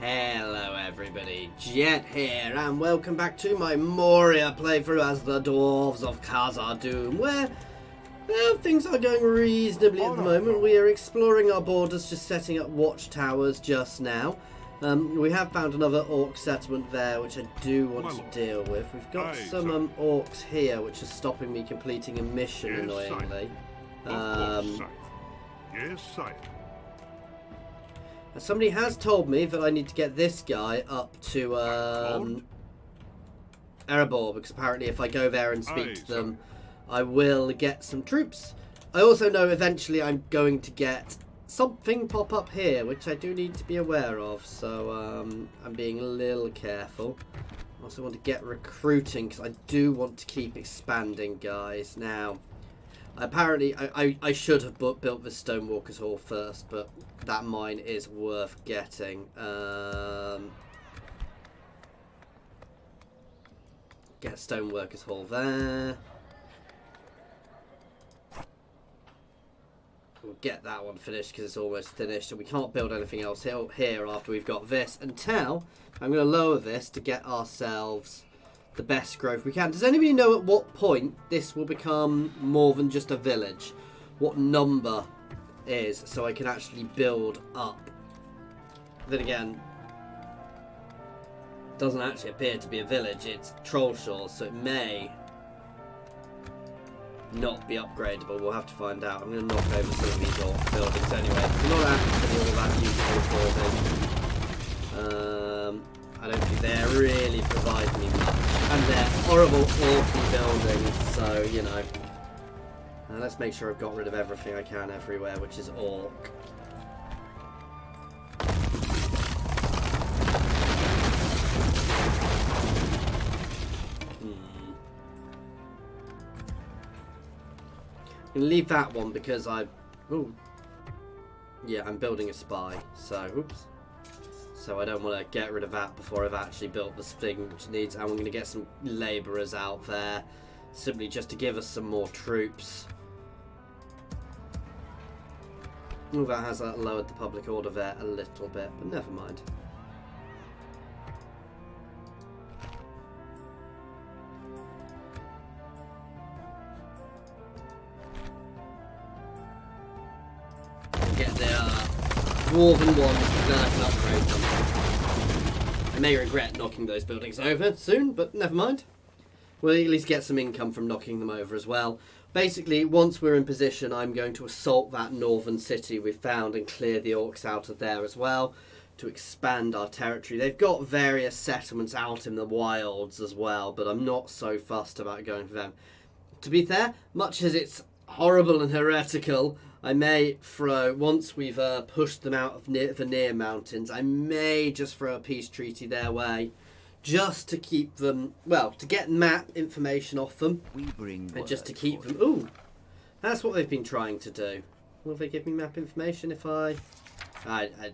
Hello everybody, Jet here, and welcome back to my Moria playthrough as the Dwarves of Khazad-dûm, where things are going reasonably at the moment. We are exploring our borders, just setting up watchtowers just now. We have found another orc settlement there, which I do want to deal with. We've got some orcs here, which is stopping me completing a mission, annoyingly. Yes, sire. Somebody has told me that I need to get this guy up to Erebor, because apparently if I go there and speak to them, I will get some troops. I also know eventually I'm going to get something pop up here, which I do need to be aware of, so I'm being a little careful. I also want to get recruiting, because I do want to keep expanding, guys. Now, apparently, I should have built the Stonewalker's Hall first, but that mine is worth getting. Get Stoneworkers Hall there. We'll get that one finished because it's almost finished, and we can't build anything else here after we've got this until I'm going to lower this to get ourselves the best growth we can. Does anybody know at what point this will become more than just a village? What number is, so I can actually build up? Then again, it doesn't actually appear to be a village, it's troll shores, so it may not be upgradable. We'll have to find out. I'm going to knock over some of these orc buildings anyway. They're not actually all that useful for me. I don't think they're really providing me much. And they're horrible, orky buildings, so, you know. Let's make sure I've got rid of everything I can everywhere, which is orc. I'm going to leave that one because ooh. Yeah, I'm building a spy, so, oops. So I don't want to get rid of that before I've actually built this thing which needs, and we're going to get some labourers out there, simply just to give us some more troops. Oh, that has lowered the public order there a little bit, but never mind. Get the dwarven ones, then I can upgrade them. I may regret knocking those buildings over soon, but never mind. We'll at least get some income from knocking them over as well. Basically, once we're in position, I'm going to assault that northern city we've found and clear the orcs out of there as well to expand our territory. They've got various settlements out in the wilds as well, but I'm not so fussed about going for them. To be fair, much as it's horrible and heretical, I may throw, once we've pushed them out of the near mountains, I may just throw a peace treaty their way, just to keep them, well, to get map information off them, and just to keep them. Ooh, that's what they've been trying to do. Will they give me map information if I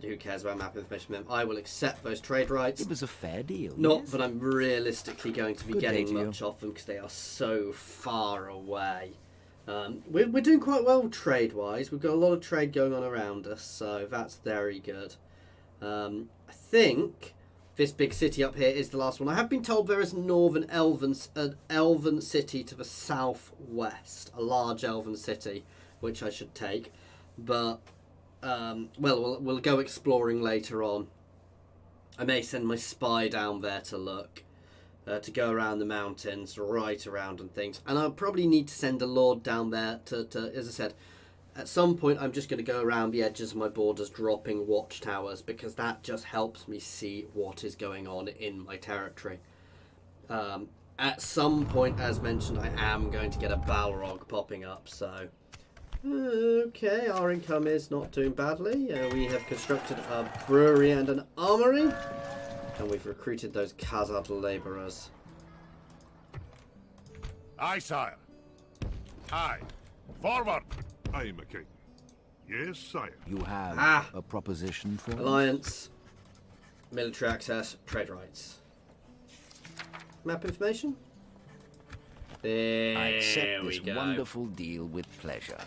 who cares about map information? I will accept those trade rights. It was a fair deal. Not yes? that I'm realistically going to be Good getting much off them because they are so far away. We're doing quite well trade-wise. We've got a lot of trade going on around us, so that's very good. I think this big city up here is the last one. I have been told there is an elven city to the southwest, a large elven city, which I should take. But, well, we'll go exploring later on. I may send my spy down there to look. To go around the mountains, right around and things. And I'll probably need to send a lord down there to as I said, at some point I'm just going to go around the edges of my borders dropping watchtowers, because that just helps me see what is going on in my territory. At some point, as mentioned, I am going to get a Balrog popping up, so... Okay, our income is not doing badly. We have constructed a brewery and an armory. And we've recruited those Khazad labourers. Aye, sire. Aye. Forward. Aye, my king. Yes, sire. You have a proposition for Alliance, military access, trade rights. Map information? There I accept we this go. wonderful deal with pleasure.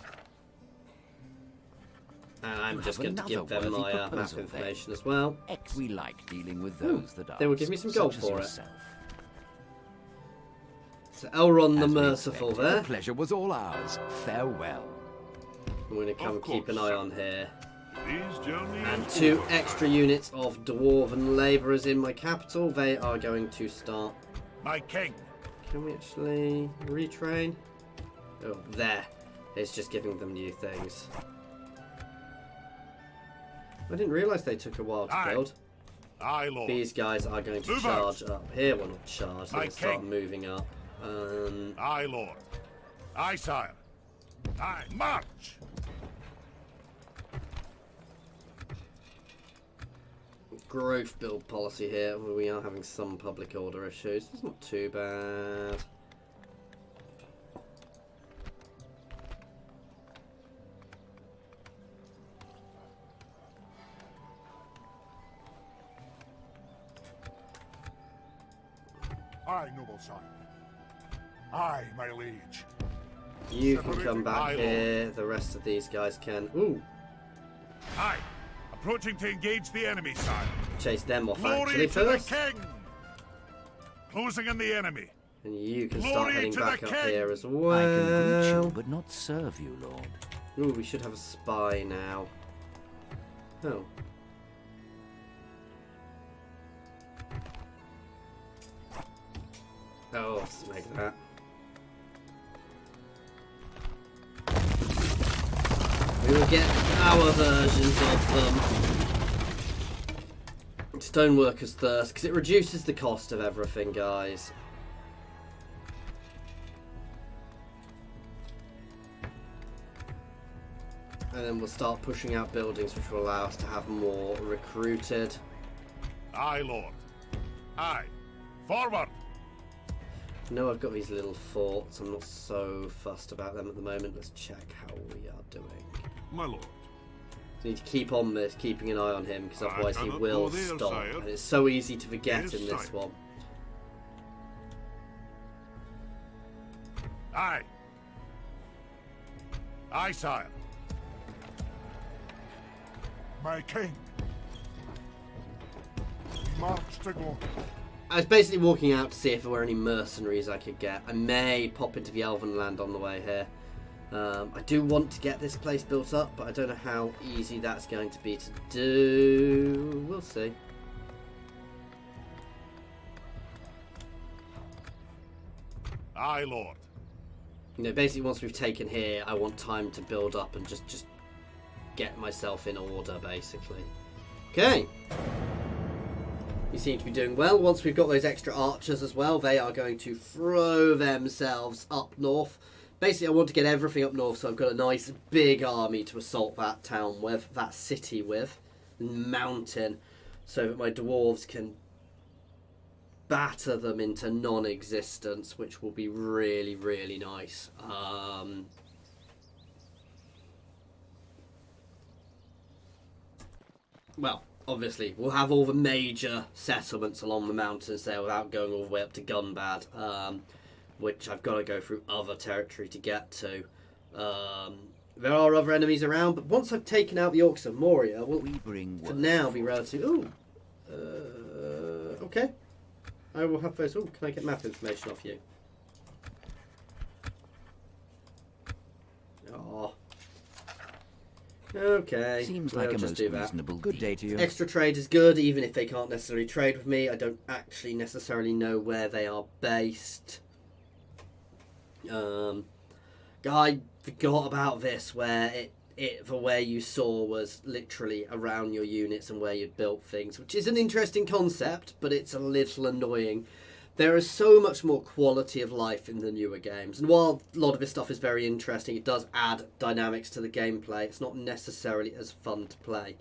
And I'm You just have going to give another them worthy my map proposal, then. information as well. We like dealing with those that are. they will give me some gold such as for it. yourself. So Elrond the As we Merciful expected, there. The pleasure was all ours. Farewell. I'm going to come Of keep an course, eye sir. on here. These journeys And 2 over, extra sire. units of dwarven labourers in my capital. They are going to start. My king. Can we actually retrain? Oh, there. It's just giving them new things. I didn't realise they took a while to Aye. build. Aye, Lord. These guys are going to Move out. charge up. Here, well, not charge. They're My going to start king. moving up. Aye, Lord. Aye, sire. Aye, march. Growth build policy here. Well, we are having some public order issues. It's not too bad. Aye, noble sire. Aye, my liege. You can come back Aye, Lord. here. The rest of these guys can. Ooh, Aye. Approaching to engage the enemy, sire. chase them off Glory actually to the first. king. Closing in the enemy. And you can start Glory heading to the back up king. here as I can greet you, well. but not serve you, Lord. Ooh, we should have a spy now. Oh. Oh, let's make that. We will get our versions of them. Stoneworker's Thirst, because it reduces the cost of everything, guys. And then we'll start pushing out buildings which will allow us to have more recruited. Aye, Lord. Aye. Forward. No, I've got these little forts. I'm not so fussed about them at the moment. Let's check how we are doing. My lord. So need to keep on this, keeping an eye on him, because I otherwise he cannot will go there, stop. sire. And it's so easy to forget Yes, in this sire. one. Aye. Aye, sire. My king. March to go. I was basically walking out to see if there were any mercenaries I could get. I may pop into the Elven land on the way here. I do want to get this place built up, but I don't know how easy that's going to be to do. We'll see. Aye, Lord. You know, basically once we've taken here, I want time to build up and just get myself in order, basically. Okay. We seem to be doing well. Once we've got those extra archers as well, they are going to throw themselves up north. Basically, I want to get everything up north, so I've got a nice big army to assault that town with, that city with, mountain, so that my dwarves can batter them into non-existence, which will be really, really nice. Well, obviously, we'll have all the major settlements along the mountains there without going all the way up to Gunbad, which I've got to go through other territory to get to. There are other enemies around, but once I've taken out the Orcs of Moria, we'll We bring for word now be for relatively... Ooh. Okay. I will have those... Oh, can I get map information off you? Oh. Okay. Seems we'll like a just most do that. reasonable. Good day to you. Extra trade is good, even if they can't necessarily trade with me. I don't actually necessarily know where they are based. I forgot about this, where the way you saw was literally around your units and where you'd built things, which is an interesting concept, but it's a little annoying. There is so much more quality of life in the newer games, and while a lot of this stuff is very interesting, it does add dynamics to the gameplay. It's not necessarily as fun to play.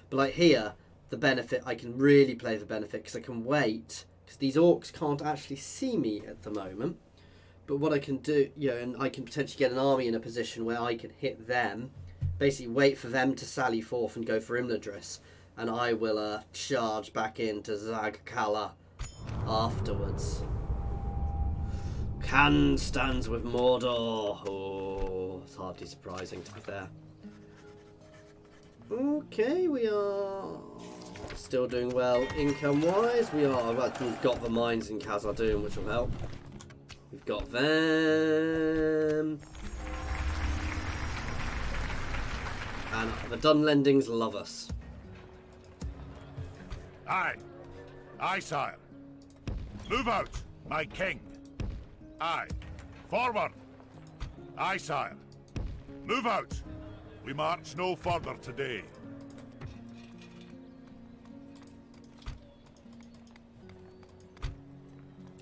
But like here, the benefit, I can really play the benefit because I can wait, because these orcs can't actually see me at the moment. But what I can do, you know, and I can potentially get an army in a position where I can hit them, basically wait for them to sally forth and go for Imladris, and I will charge back into Zagh afterwards. Khan stands with Mordor. Oh, it's hardly surprising to be fair. Okay, we are still doing well income-wise. We've got the mines in Khazad-dûm, which will help. We've got them. And the Dunlendings love us. Aye. Aye, sire. Move out, my king. Aye. Forward. Aye, sire. Move out. We march no further today.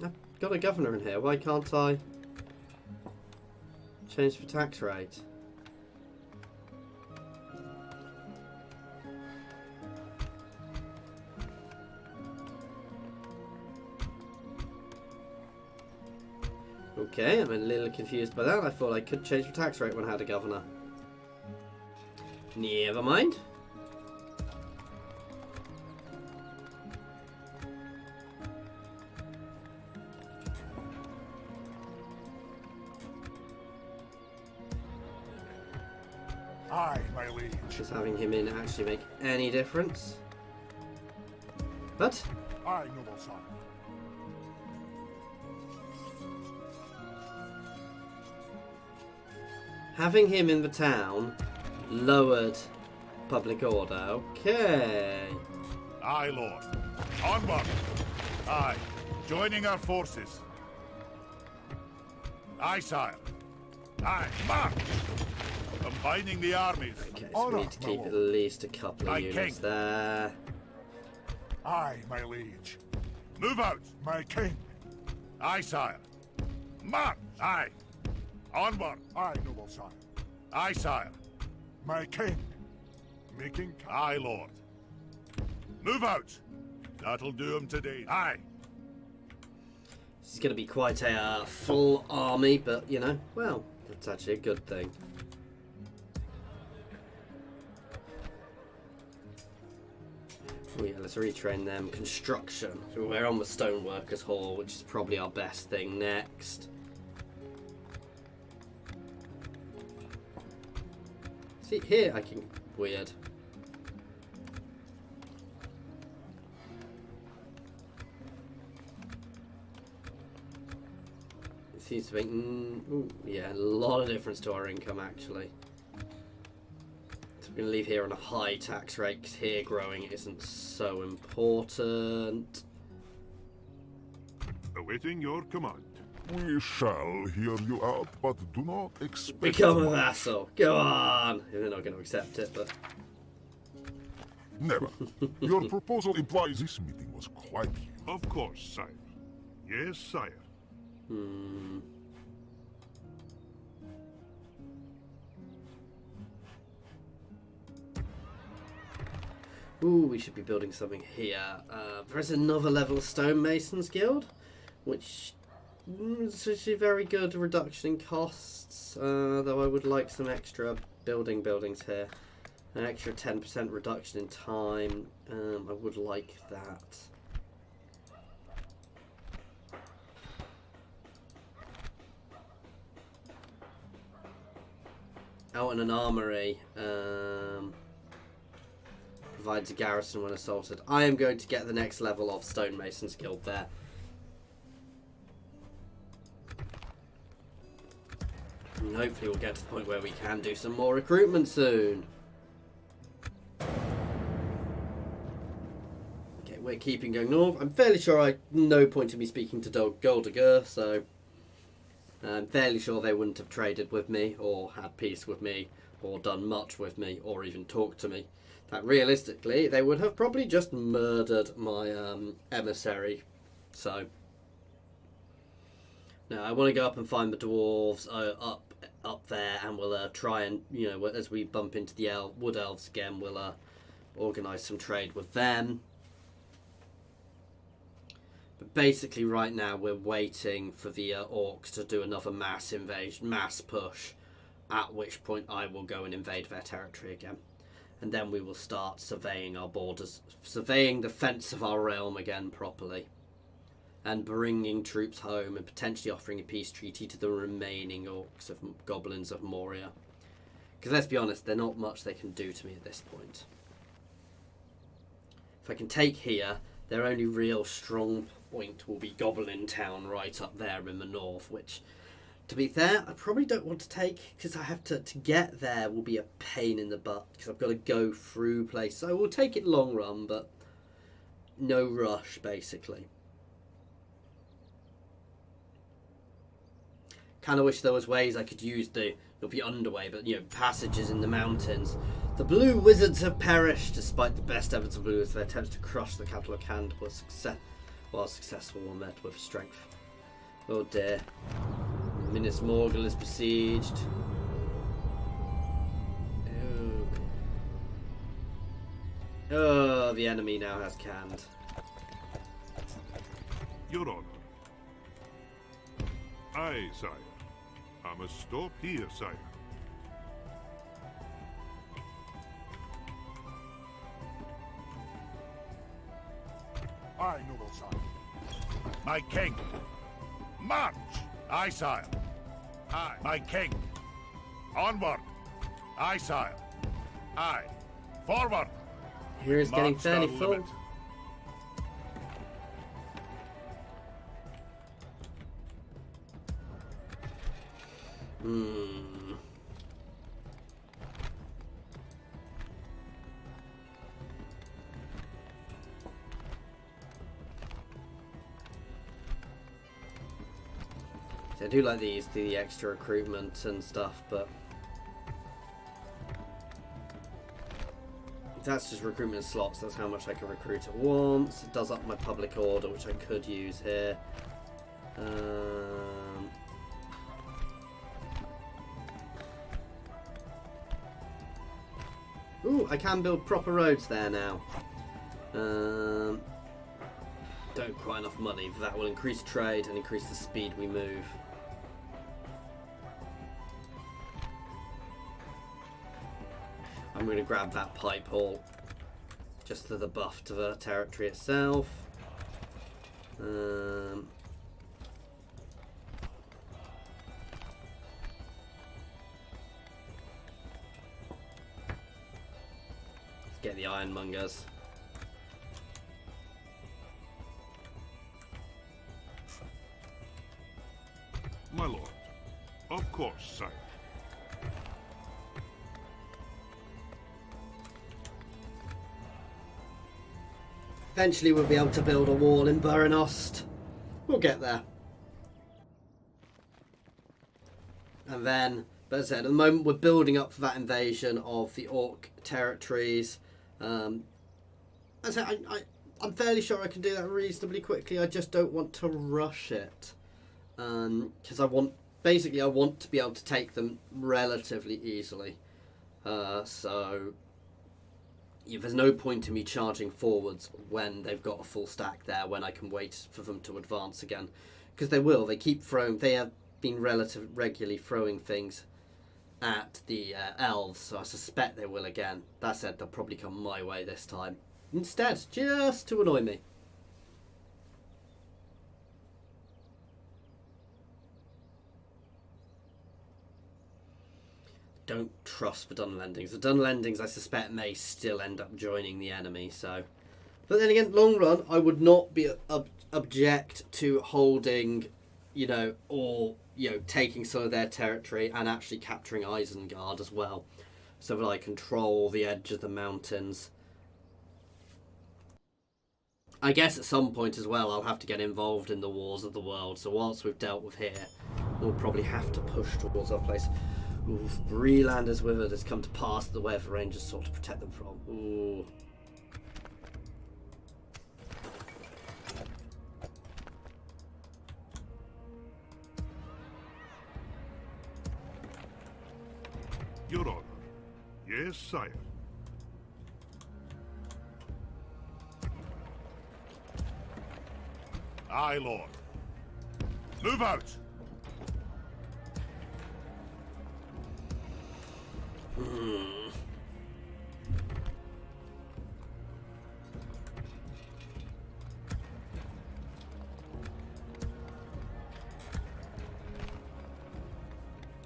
I've got a governor in here. Why can't I change the tax rate? Okay, I'm a little confused by that. I thought I could change the tax rate when I had a governor. Never mind. Aye, my liege. Does having him in actually make any difference? But Aye, noble sire. having him in the town lowered public order. Okay. Aye, lord. Onward. Aye. Joining our forces. Aye, sire. Aye, march. Combining the armies. Okay, so we need to keep at least a couple of Aye, units king. there. Aye, my liege. Move out. My king. Aye, sire. March. Aye. Onward. Aye, noble sire. Aye, sire. My king. Making Aye, lord. Move out. That'll do him today. Aye. This is going to be quite a full army, but you know, well, that's actually a good thing. Oh yeah, let's retrain them. Construction. So we're on the Stoneworkers Hall, which is probably our best thing next. See, here I can... Weird. It seems to make... yeah, a lot of difference to our income, actually. So we're going to leave here on a high tax rate, because here growing isn't so important. Awaiting your command. We shall hear you out, but do not expect... Become a vassal. Go on. They're not going to accept it, but... Never. Your proposal implies this meeting was quite... Of course, sire. Yes, sire. Ooh, we should be building something here. There's another level of Stonemasons Guild, which is actually a very good reduction in costs, though I would like some extra buildings here. An extra 10% reduction in time. I would like that. Oh, and an armory. Provides a garrison when assaulted. I am going to get the next level of Stonemasons Guild there. And hopefully we'll get to the point where we can do some more recruitment soon. Okay, we're keeping going north. I'm fairly sure no point in me speaking to Goldiger, so I'm fairly sure they wouldn't have traded with me or had peace with me or done much with me or even talked to me. That realistically, they would have probably just murdered my emissary. So, now I want to go up and find the dwarves up there, and we'll try and, you know, as we bump into the wood elves again, we'll organise some trade with them. But basically, right now we're waiting for the orcs to do another mass invasion, mass push, at which point I will go and invade their territory again. And then we will start surveying our borders, surveying the fence of our realm again properly. And bringing troops home and potentially offering a peace treaty to the remaining orcs of goblins of Moria. Because let's be honest, there's not much they can do to me at this point. If I can take here, their only real strong point will be Goblin Town right up there in the north, which, to be fair, I probably don't want to take, because I have to get there will be a pain in the butt, because I've got to go through places. So we'll take it long run, but no rush, basically. Kind of wish there was ways I could use not the underway, but, you know, passages in the mountains. The Blue Wizards have perished, despite the best efforts of Blue Wizards. Their attempts to crush the capital of Kand were successful when met with strength. Oh dear. Minas Morgul is besieged. Oh, the enemy now has Kand. Your Honor. Aye, sire. I must stop here, sire. Aye, noble sire. My king. March! Aye, sire. Aye. My king. Onward! Aye, sire. Aye. Forward! Here is getting March fairly down full. limit. So I do like these, the extra recruitment and stuff, but that's just recruitment slots. That's how much I can recruit at once. It does up my public order, which I could use here. Ooh, I can build proper roads there now. Don't quite enough money. That will increase trade and increase the speed we move. I'm going to grab that pipe hall just for the buff to the territory itself. Let's get the ironmongers. My lord. Of course, sire. Eventually we'll be able to build a wall in Buranost. We'll get there. And then, but as I said, at the moment we're building up for that invasion of the Orc territories. As I said, I'm fairly sure I can do that reasonably quickly. I just don't want to rush it. Because I want to be able to take them relatively easily. So yeah, there's no point in me charging forwards when they've got a full stack there, when I can wait for them to advance again. Because they will. They keep throwing. They have been regularly throwing things at the elves, so I suspect they will again. That said, they'll probably come my way this time. Instead, just to annoy me. Don't trust the Dunlendings. The Dunlendings, I suspect, may still end up joining the enemy. So, but then again, long run, I would not be object to holding, or taking some of their territory and actually capturing Isengard as well, so that I control the edge of the mountains. I guess at some point as well, I'll have to get involved in the wars of the world. So whilst we've dealt with here, we'll probably have to push towards our place. Oof, Breelander's Wizard has come to pass the way of the Rangers sought to protect them from. Ooh. Your Honor. Yes, sire. Aye, Lord. Move out!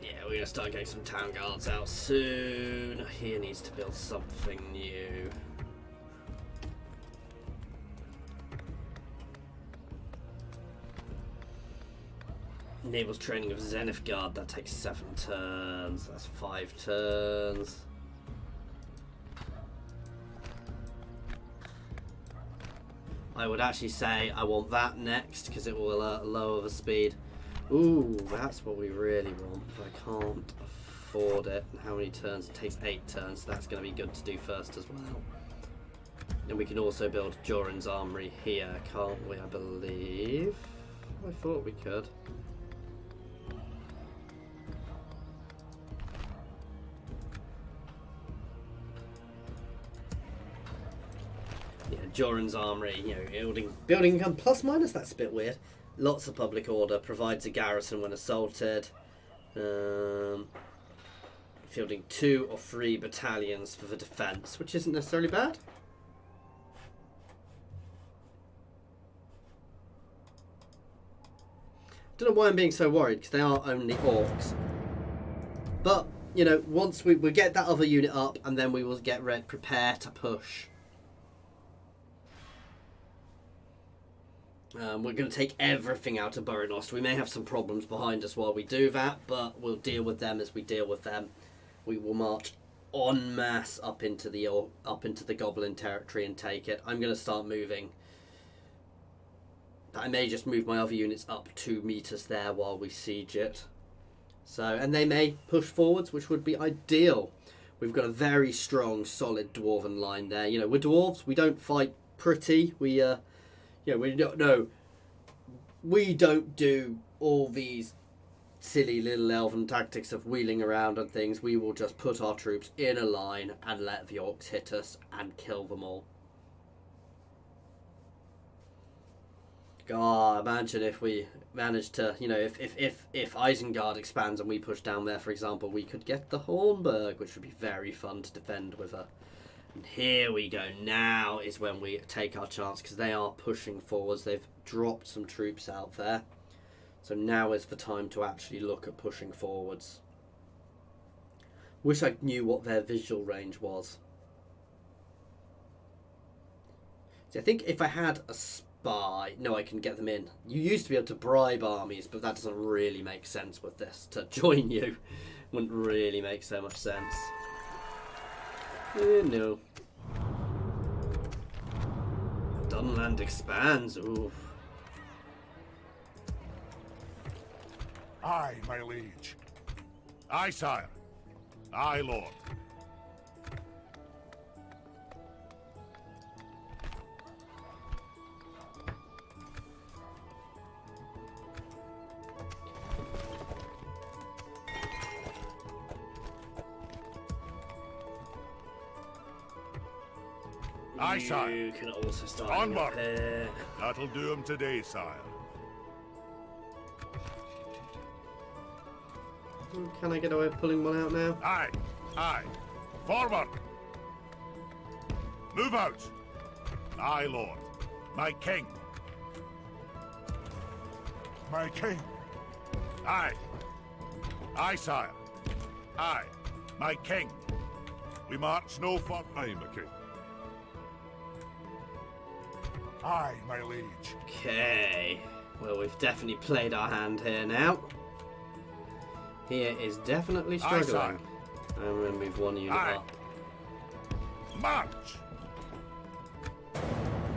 Yeah, we're going to start getting some town guards out soon. He needs to build something new. Enables training of Zenith Guard. That takes 7 turns. That's 5 turns. I would actually say I want that next because it will lower the speed. Ooh, that's what we really want. But I can't afford it. And how many turns? It takes 8 turns. So that's going to be good to do first as well. And we can also build Joran's Armory here, can't we? I believe. I thought we could. Yeah, Joran's Armory, you know, building income plus minus, that's a bit weird. Lots of public order, provides a garrison when assaulted. Fielding 2 or 3 battalions for the defence, which isn't necessarily bad. Don't know why I'm being so worried, because they are only orcs. But, you know, once we get that other unit up, and then we will get ready, prepare to push. We're going to take everything out of Boronost. We may have some problems behind us while we do that, but we'll deal with them as we deal with them. We will march en masse up into the Goblin territory and take it. I'm going to start moving. I may just move my other units up to meet us there while we siege it. So, and they may push forwards, which would be ideal. We've got a very strong, solid dwarven line there. You know, we're dwarves. We don't fight pretty. Yeah, we don't know. We don't do all these silly little elven tactics of wheeling around and things. We will just put our troops in a line and let the orcs hit us and kill them all. God, imagine if we managed to, you know, if Isengard expands and we push down there, for example, we could get the Hornburg, which would be very fun to defend with her. And here we go. Now is when we take our chance because they are pushing forwards. They've dropped some troops out there. So now is the time to actually look at pushing forwards. Wish I knew what their visual range was. See, I think if I had a spy... No, I can get them in. You used to be able to bribe armies, but that doesn't really make sense with this. To join you wouldn't really make so much sense. No. Dunland expands. Ooh. Aye, my liege. Aye, sire. Aye, lord. Aye, sire. You can also start Onward. repair. That'll do him today, sire. Can I get away with pulling one out now? Aye, aye. Forward. Move out. Aye, lord. My king. My king. Aye. Aye, sire. Aye. My king. We march no further. Aye, my king. Aye, my liege. Okay. Well, we've definitely played our hand here now. Here is definitely Aye, struggling. sire. I'm going to move one unit Aye. up. March.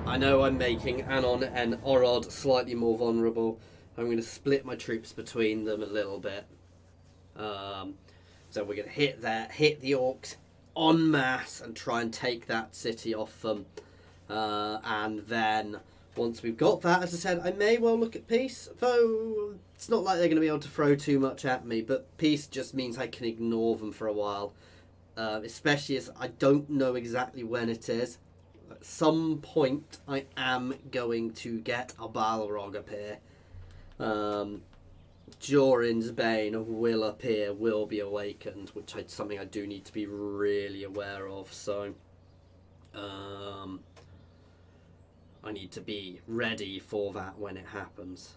I know I'm making Anon and Orod slightly more vulnerable. I'm going to split my troops between them a little bit. So we're going to hit the orcs en masse and try and take that city off them. And then once we've got that, as I said, I may well look at peace. Though it's not like they're going to be able to throw too much at me. But peace just means I can ignore them for a while. Especially as I don't know exactly when it is. At some point, I am going to get a Balrog appear. Jorin's Bane will appear, will be awakened, which is something I do need to be really aware of. So, I need to be ready for that when it happens.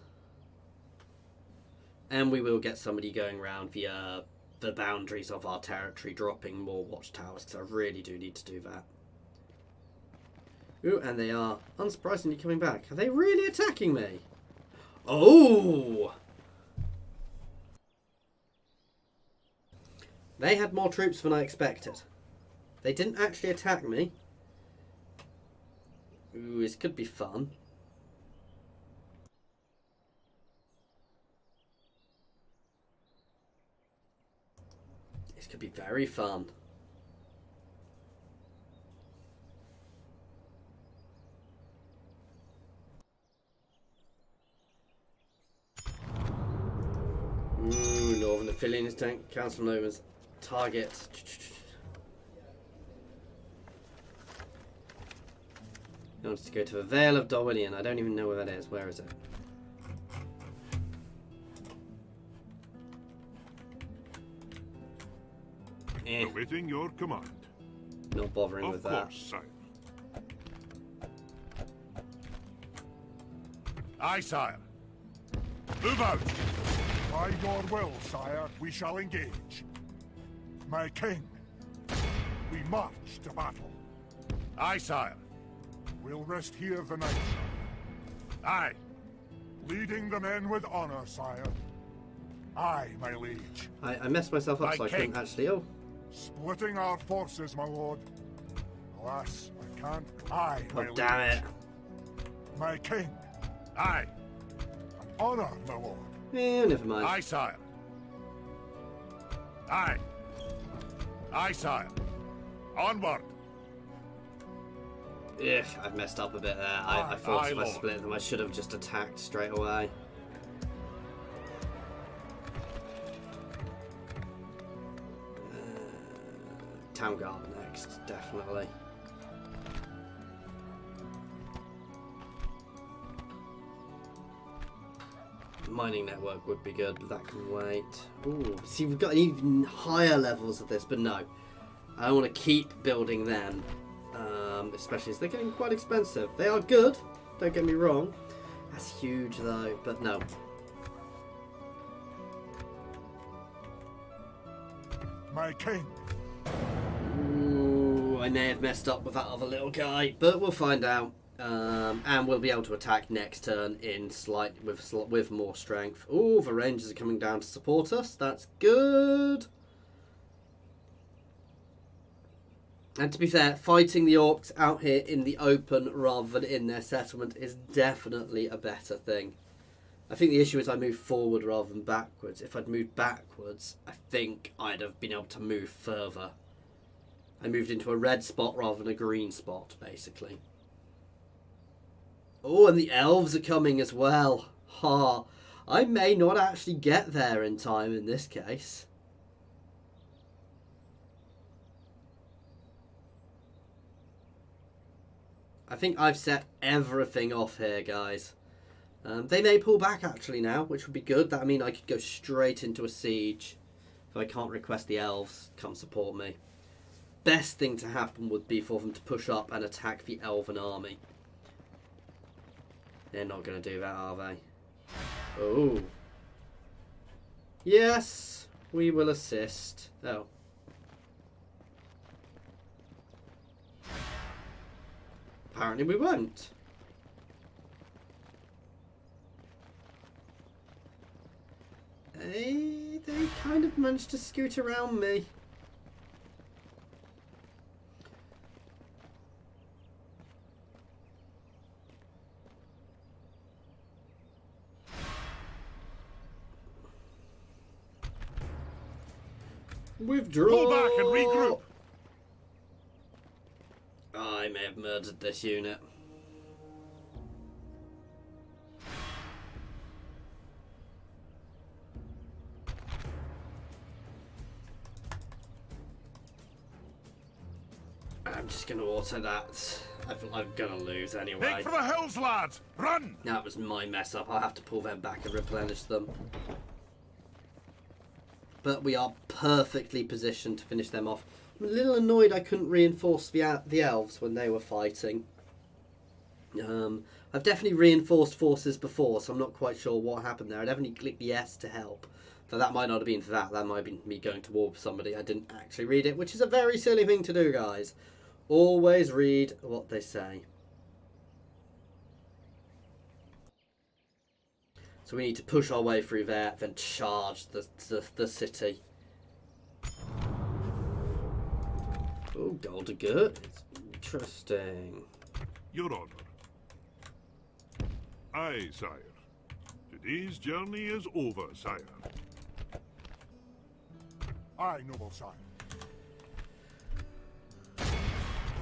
And we will get somebody going around via the boundaries of our territory, dropping more watchtowers, because I really do need to do that. Ooh, and they are, unsurprisingly, coming back. Are they really attacking me? Oh! They had more troops than I expected. They didn't actually attack me. Ooh, this could be fun. This could be very fun. Ooh, Northern Affiliates Tank Council Nomads target. He wants to go to the Vale of Darwinian. I don't even know where that is. Where is it? Awaiting your command. Not bothering with that. Of course, sire. Aye, sire. Move out. By your will, sire, we shall engage. My king, we march to battle. Aye, sire. We'll rest here the night, sire. Aye. Leading the men with honor, sire. Aye, my liege. I messed myself up, My so I king. couldn't actually. Oh, Splitting our forces, my lord. Alas, I can't. Aye, my liege. damn it! My king, Aye. honor, my lord. Never mind. Aye, sire. Aye. Aye, sire. Onward. Ugh, I've messed up a bit there. I thought Aye, if I Lord. split them, I should have just attacked straight away. Town Guard next, definitely. Mining network would be good, but that can wait. Ooh, see, we've got even higher levels of this, but no. I want to keep building them, especially as they're getting quite expensive. They are good, don't get me wrong. That's huge though, but no. My king, Ooh, I may have messed up with that other little guy, but we'll find out. And we'll be able to attack next turn in with more strength. Ooh, the Rangers are coming down to support us. That's good. And to be fair, fighting the Orcs out here in the open rather than in their settlement is definitely a better thing. I think the issue is I moved forward rather than backwards. If I'd moved backwards, I think I'd have been able to move further. I moved into a red spot rather than a green spot, basically. Oh, and the elves are coming as well. Ha! I may not actually get there in time in this case. I think I've set everything off here, guys. They may pull back actually now, which would be good. That mean I could go straight into a siege. If I can't request the elves come support me. Best thing to happen would be for them to push up and attack the elven army. They're not going to do that, are they? Oh. Yes, we will assist. Oh. Apparently we won't. They kind of managed to scoot around me. Withdraw! Pull back and regroup. I may have murdered this unit. I'm just going to auto that. I'm going to lose anyway. Make for the hills, lads. Run. That was my mess up. I'll have to pull them back and replenish them. But we are perfectly positioned to finish them off. I'm a little annoyed I couldn't reinforce the elves when they were fighting. I've definitely reinforced forces before, so I'm not quite sure what happened there. I definitely clicked yes to help. So that might not have been for that. That might have been me going to war with somebody. I didn't actually read it, which is a very silly thing to do, guys. Always read what they say. So we need to push our way through there, then charge the city. Oh, gold good. Interesting. Your Honor. Aye, sire. Today's journey is over, sire. Aye, noble sire.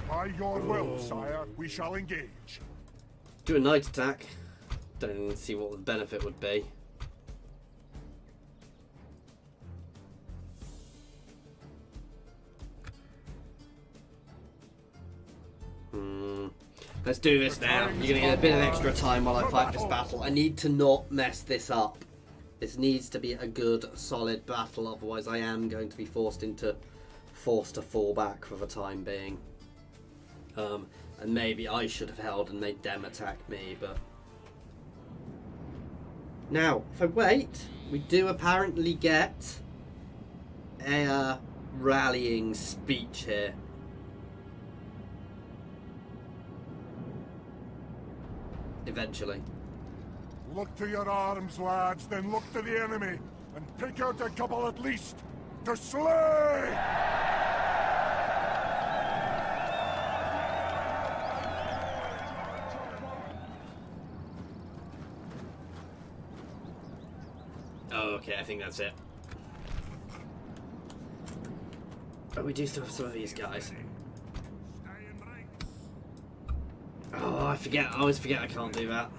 By your will, sire, we shall engage. Do a night attack. Don't even see what the benefit would be. Let's do this now. You're going to get a bit of extra time while I fight this battle. I need to not mess this up. This needs to be a good, solid battle. Otherwise, I am going to be forced to fall back for the time being. And maybe I should have held and made them attack me, but... Now, if I wait, we do apparently get a rallying speech here. Eventually. Look to your arms, lads, then look to the enemy, and pick out a couple at least to slay! Oh, okay, I think that's it. But we do still have some of these guys. Oh, I forget. I always forget I can't do that.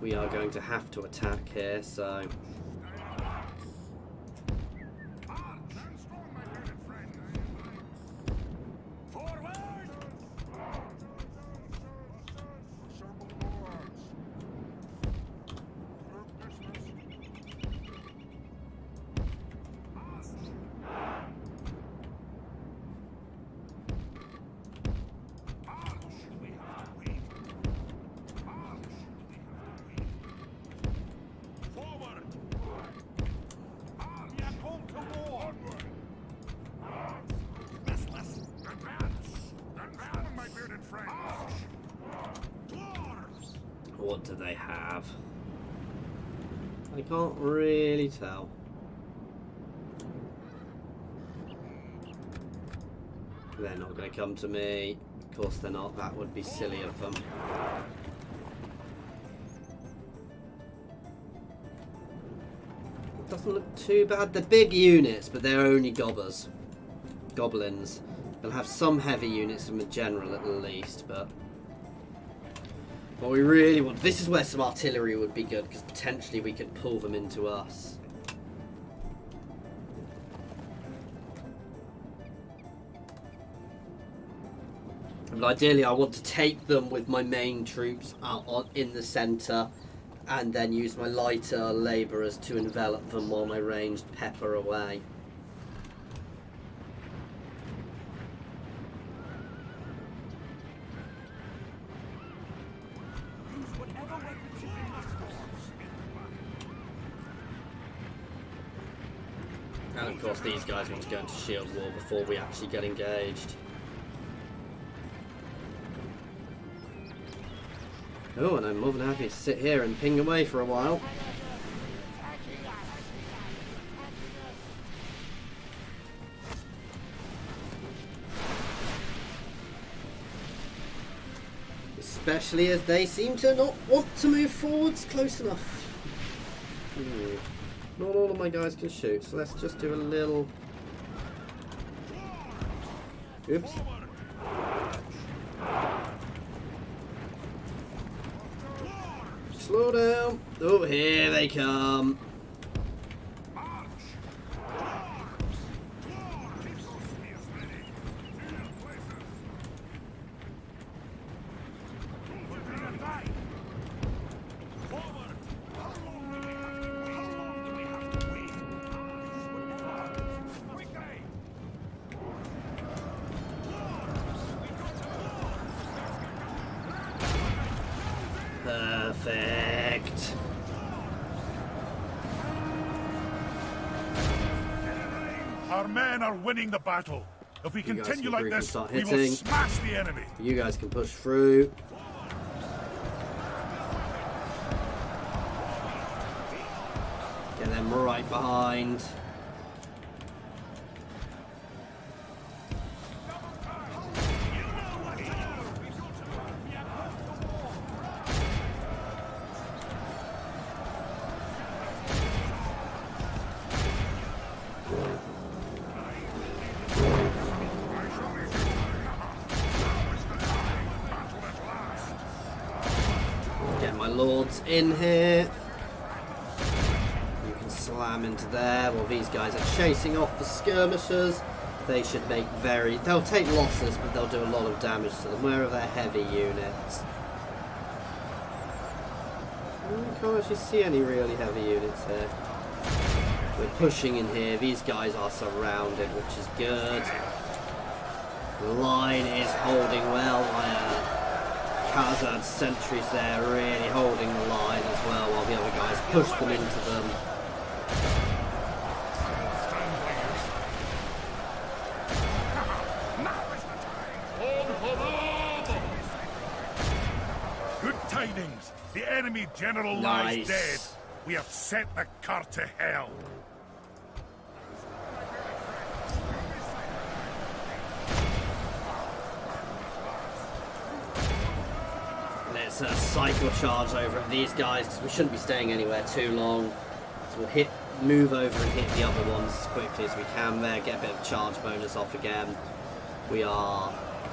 We are going to have to attack here, so... What do they have? I can't really tell. They're not going to come to me. Of course they're not. That would be silly of them. Doesn't look too bad. They're big units, but they're only goblins. They'll have some heavy units from the general at least, but... What we really want... This is where some artillery would be good, because potentially we could pull them into us. But ideally I want to take them with my main troops out in the centre, and then use my lighter labourers to envelop them while my ranged pepper away. And of course these guys want to go into shield wall before we actually get engaged. Oh, and I'm more than happy to sit here and ping away for a while. Especially as they seem to not want to move forwards close enough. Not all of my guys can shoot, so let's just do a little... Oops. Slow down. Oh, here they come. Our men are winning the battle. If we You guys continue can like briefly this, start we will hitting. smash the enemy. You guys can push through. Get them right behind. Get my lords in here. You can slam into there while these guys are chasing off the skirmishers. They should make they'll take losses, but they'll do a lot of damage to them. Where are their heavy units? Can't actually see any really heavy units here. We're pushing in here. These guys are surrounded, which is good. The line is holding well. Khazad sentries there really holding the line as well, while the other guys push them into them. Good tidings. The enemy general lies dead. We have sent the cur to hell. Let's cycle charge over at these guys, because we shouldn't be staying anywhere too long. So we'll move over and hit the other ones as quickly as we can there, get a bit of charge bonus off again. We are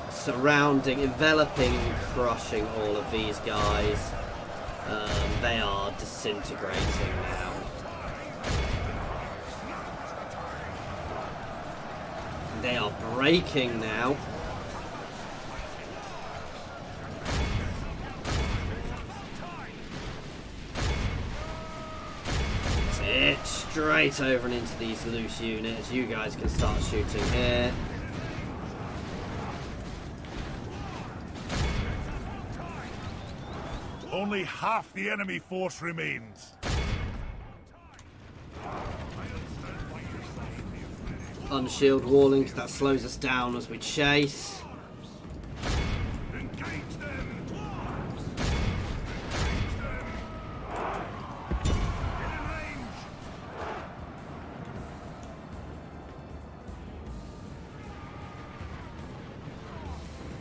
surrounding, enveloping, crushing all of these guys. They are disintegrating now. They are breaking now. That's it. Straight over and into these loose units. You guys can start shooting here. Only half the enemy force remains. Unshield walling, that slows us down as we chase. Engage them.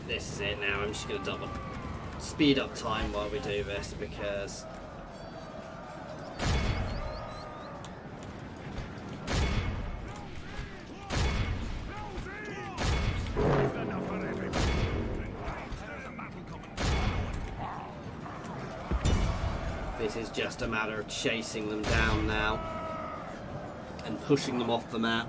This is it now. I'm just going to speed up time while we do this, because this is just a matter of chasing them down now and pushing them off the map.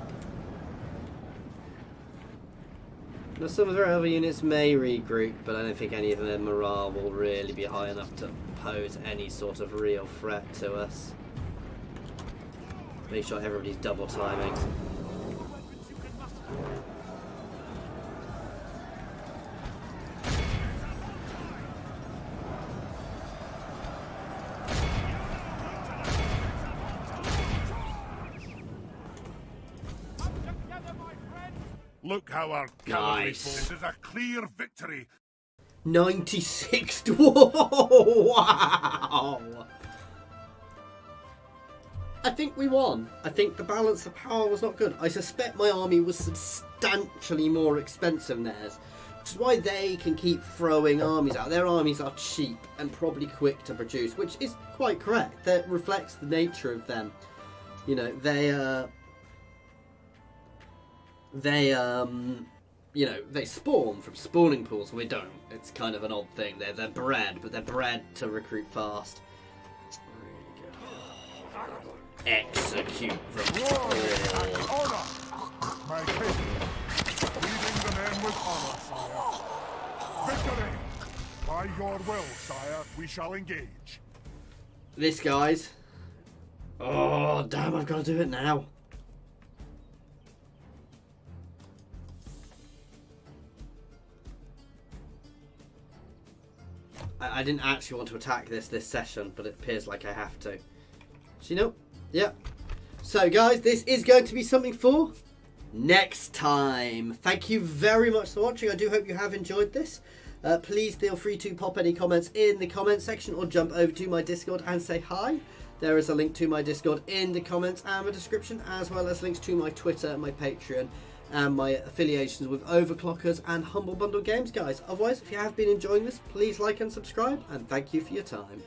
Now, some of their other units may regroup, but I don't think any of their morale will really be high enough to pose any sort of real threat to us. Make sure everybody's double timing. Look how our cavalry Nice. This is a clear victory. 96. Wow! I think we won. I think the balance of power was not good. I suspect my army was substantially more expensive than theirs, which is why they can keep throwing armies out. Their armies are cheap and probably quick to produce, which is quite correct. That reflects the nature of them. You know, they spawn from spawning pools. We don't. It's kind of an odd thing. They're bred, but they're bred to recruit fast. It's really good. Execute them all. Honor! My king, leading the men with honor, sire. Victory! By your will, sire, we shall engage. This guy's. Oh, damn, I've got to do it now. I didn't actually want to attack this session, but it appears like I have to. So, you know, yeah. So, guys, this is going to be something for next time. Thank you very much for watching. I do hope you have enjoyed this. Please feel free to pop any comments in the comment section or jump over to my Discord and say hi. There is a link to my Discord in the comments and the description, as well as links to my Twitter, my Patreon, and my affiliations with Overclockers and Humble Bundle Games, guys. Otherwise, if you have been enjoying this, please like and subscribe, and thank you for your time.